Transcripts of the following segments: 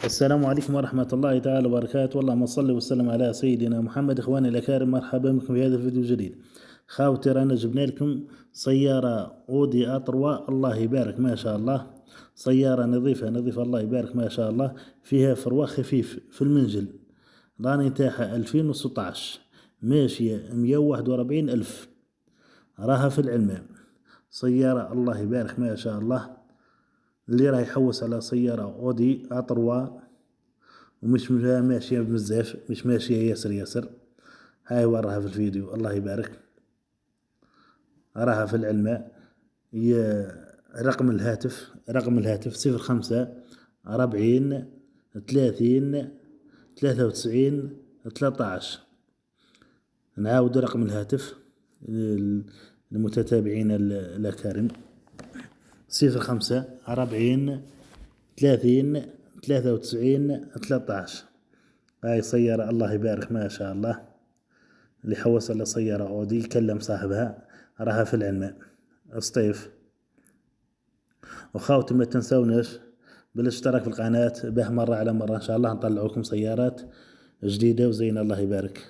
السلام عليكم ورحمة الله تعالى وبركاته. اللهم صل وسلم على سيدنا محمد. إخواني الأكارم، مرحبا بكم في هذا الفيديو الجديد. خاوتي رانا جبنا لكم سيارة أودي أ3، الله يبارك ما شاء الله. سيارة نظيفة الله يبارك ما شاء الله. فيها فروة خفيف في المنزل، راني تاعها 2016، ماشية 141 ألف، راها في العلماء. سيارة الله يبارك ما شاء الله. اللي راه يحوس على سيارة أودي أ3 ومش ماشية بزاف، مش ماشية ياسر، هاي وراها في الفيديو الله يبارك. راها في العلماء. رقم الهاتف 05 40 30 93 13. نعاود رقم الهاتف للمتتابعين الأكارم: 05 40 30 93 13. هاي سيارة الله يبارك ما شاء الله. اللي حوس على سيارة أودي كلم صاحبها، راها في العلماء سطيف. وخاوتي ما تنسوناش بالاشتراك في القناة، به مرة على مرة إن شاء الله نطلعوكم سيارات جديدة وزينة الله يبارك.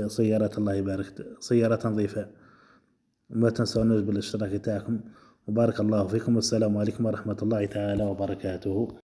سيارات الله يبارك، سيارات نظيفة. وما تنسوناش بالاشتراك تاعكم، وبارك الله فيكم، والسلام عليكم ورحمة الله تعالى وبركاته.